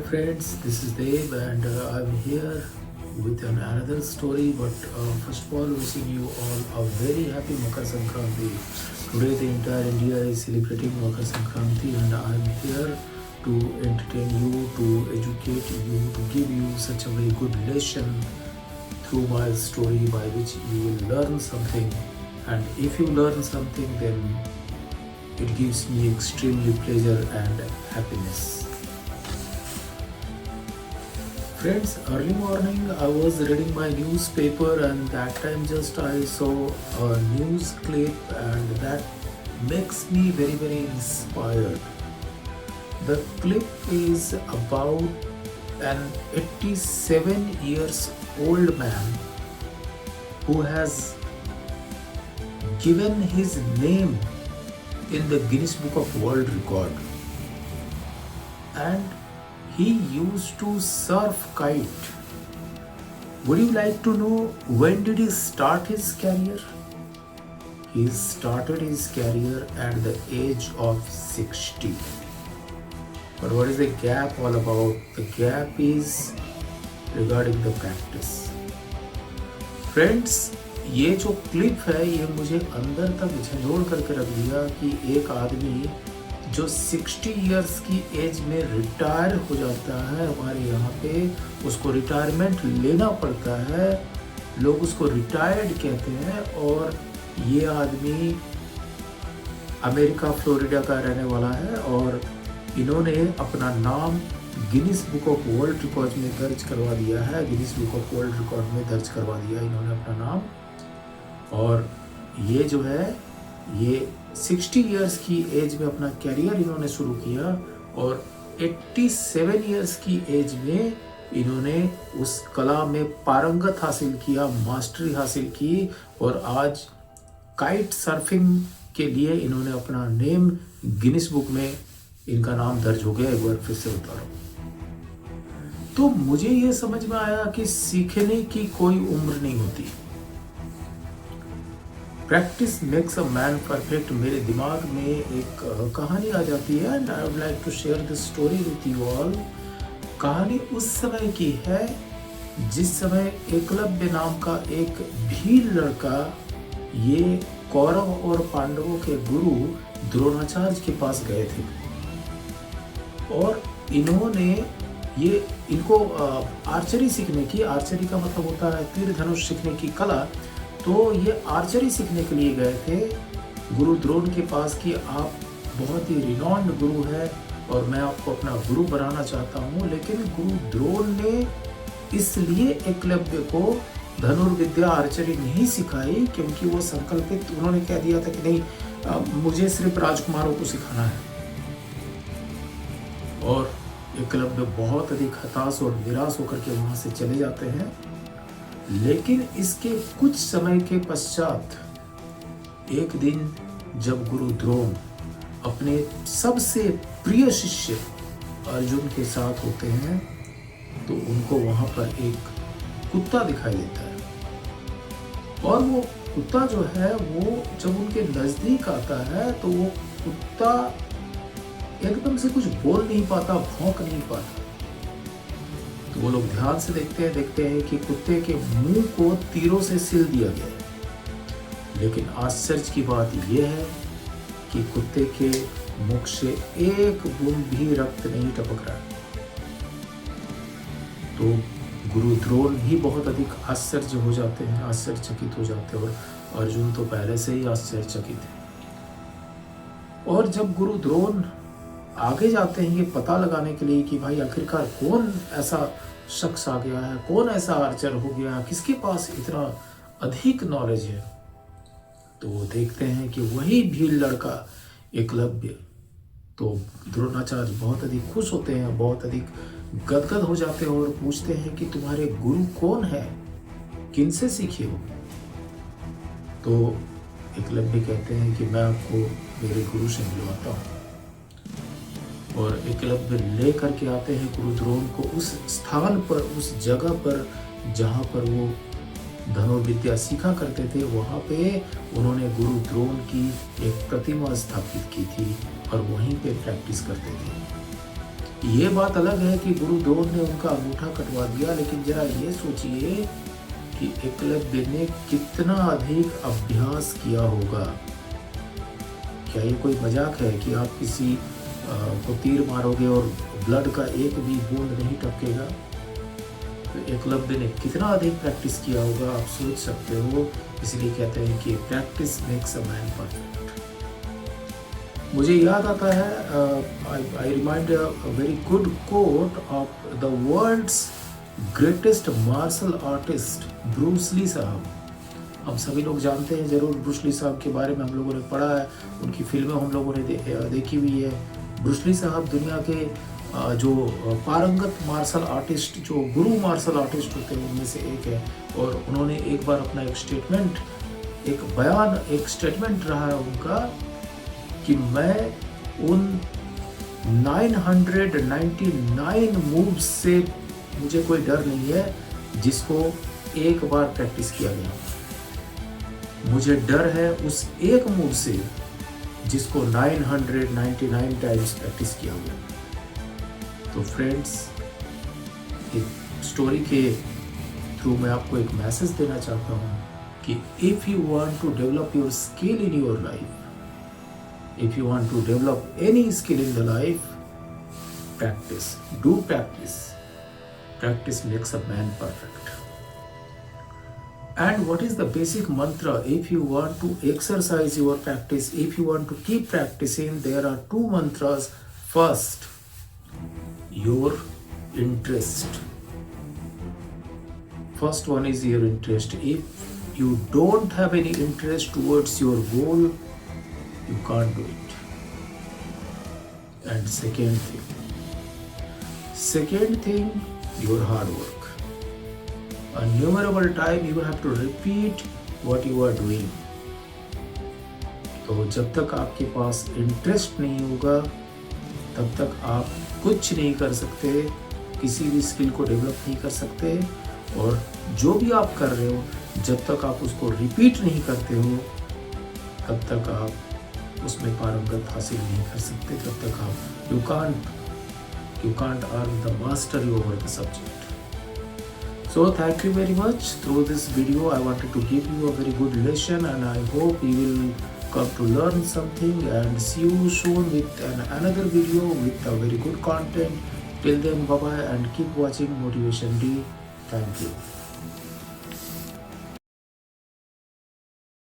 friends, this is Dave and I'm here with another story. But first of all, wishing you all a very happy Makar Sankranti. Today, the entire India is celebrating Makar Sankranti, and I'm here to entertain you, to educate you, to give you such a very good lesson through my story by which you will learn something. And if you learn something, then it gives me extremely pleasure and happiness. Friends, early morning I was reading my newspaper, and that time just I saw a news clip, and that makes me very inspired. The clip is about an 87 years old man who has given his name in the Guinness Book of World Record, and he used to surf kite. Would you like to know when did he start his career? He started his career at the age of 60. But what is the gap all about? The gap is regarding the practice. Friends, ये जो clip है ये मुझे अंदर तक झंझोड़ करके रख दिया कि एक आदमी जो 60 इयर्स की एज में रिटायर हो जाता है, हमारे यहाँ पे उसको रिटायरमेंट लेना पड़ता है, लोग उसको रिटायर्ड कहते हैं। और ये आदमी अमेरिका फ्लोरिडा का रहने वाला है, और इन्होंने अपना नाम Guinness book of world record में दर्ज करवा दिया है। Guinness book of world record में दर्ज करवा दिया इन्होंने अपना नाम। और ये जो है ये 60 इयर्स की एज में अपना कैरियर इन्होंने शुरू किया, और 87 इयर्स की एज में इन्होंने उस कला में पारंगत हासिल किया, मास्टरी हासिल की, और आज काइट सर्फिंग के लिए इन्होंने अपना नेम गिनीज बुक में इनका नाम दर्ज हो गया। एक बार फिर से बता रहा हूँ। तो मुझे ये समझ में आया कि सीखने की कोई उम्र नहीं होती। Practice makes a man perfect. मेरे दिमाग में एक कहानी आ जाती है, and I would like to share this story with you all. कहानी उस समय की है जिस समय एकलव्य नाम का एक भील लड़का ये कौरव और पांडवों के गुरु द्रोणाचार्य के पास गए थे, और इन्होंने इनको आर्चरी सीखने की, आर्चरी का मतलब होता है तीर धनुष सीखने की कला, तो ये आर्चरी सीखने के लिए गए थे गुरु द्रोण के पास कि आप बहुत ही रिनॉन्ड गुरु है और मैं आपको अपना गुरु बनाना चाहता हूँ। लेकिन गुरु द्रोण ने इसलिए एकलव्य को धनुर्विद्या आर्चरी नहीं सिखाई क्योंकि वो संकल्पित, उन्होंने कह दिया था कि नहीं, मुझे सिर्फ राजकुमारों को सिखाना है। और एकलव्य बहुत अधिक हताश और निराश होकर के वहां से चले जाते हैं। लेकिन इसके कुछ समय के पश्चात एक दिन जब गुरु द्रोण अपने सबसे प्रिय शिष्य अर्जुन के साथ होते हैं, तो उनको वहां पर एक कुत्ता दिखाई देता है, और वो कुत्ता जो है वो जब उनके नजदीक आता है तो वो कुत्ता एकदम से कुछ बोल नहीं पाता, भौंक नहीं पाता। तो वो लोग ध्यान से देखते हैं कि कुत्ते के मुंह को तीरों से सिल दिया गया है। लेकिन आश्चर्य की बात यह है कि कुत्ते के मुख से एक बूंद भी रक्त नहीं टपक रहा। तो गुरु द्रोण भी बहुत अधिक आश्चर्य हो जाते हैं, आश्चर्यचकित हो जाते हैं, और अर्जुन तो पहले से ही आश्चर्यचकित है। और जब गुरु द्रोण आगे जाते हैं ये पता लगाने के लिए कि भाई आखिरकार कौन ऐसा शख्स आ गया है, कौन ऐसा आर्चर हो गया, किसके पास इतना अधिक नॉलेज है, तो वो देखते हैं कि वही भील लड़का एकलव्य। तो द्रोणाचार्य बहुत अधिक खुश होते हैं, बहुत अधिक गदगद हो जाते हैं, और पूछते हैं कि तुम्हारे गुरु कौन है, किनसे सीखे हो? तो एकलव्य कहते हैं कि मैं आपको मेरे गुरु से मिलवाता हूँ। और एकलव्य ले करके आते हैं गुरु द्रोण को उस स्थान पर, उस जगह पर जहाँ पर वो धनुर्विद्या सीखा करते थे। वहाँ पे उन्होंने गुरु द्रोण की एक प्रतिमा स्थापित की थी और वहीं पे प्रैक्टिस करते थे। ये बात अलग है कि गुरु द्रोण ने उनका अंगूठा कटवा दिया, लेकिन जरा ये सोचिए कि एकलव्य ने कितना अधिक अभ्यास किया होगा। क्या ये कोई मजाक है कि आप किसी को तीर मारोगे और ब्लड का एक भी बूंद नहीं टपकेगा? तो एकलव्य ने कितना अधिक प्रैक्टिस किया होगा, आप सोच सकते हो। इसलिए कहते हैं कि practice makes a man perfect. मुझे याद आता है, I remind a very good quote of the world's greatest martial artist Bruce Lee साहब। हम सभी लोग जानते हैं जरूर ब्रूस ली साहब के बारे में, हम लोगों ने पढ़ा है, उनकी फिल्में हम लोगों ने देखी हुई है। ब्रूस ली साहब दुनिया के जो पारंगत मार्शल आर्टिस्ट, जो गुरु मार्शल आर्टिस्ट होते हैं उनमें से एक है। और उन्होंने एक बार अपना एक स्टेटमेंट रहा है उनका कि मैं उन 999 मूव्स से मुझे कोई डर नहीं है जिसको एक बार प्रैक्टिस किया गया। मुझे डर है उस एक मूव से जिसको 999 टाइम्स प्रैक्टिस किया गया। तो फ्रेंड्स, इस स्टोरी के थ्रू मैं आपको एक मैसेज देना चाहता हूँ कि if you want to develop your skill in your life, if you want to develop any skill in the life, practice. Do practice. Practice makes a man perfect. And what is the basic mantra if you want to exercise your practice, if you want to keep practicing? There are two mantras. First, your interest. First one is your interest. If you don't have any interest towards your goal, you can't do it. And second thing, your hard work. Innumerable time you have to repeat what you are doing. तो जब तक आपके पास interest नहीं होगा तब तक आप कुछ नहीं कर सकते, किसी भी स्किल को डेवलप नहीं कर सकते। और जो भी आप कर रहे हो, जब तक आप उसको रिपीट नहीं करते हो तब तक आप उसमें पारंगत हासिल नहीं कर सकते, तब तक आप you can't earn the mastery over the subject. So thank you very much. Through this video I wanted to give you a very good lesson, and I hope you will come to learn something, and see you soon with another video with a very good content. Till then, bye bye, and keep watching Motivation D. Thank you.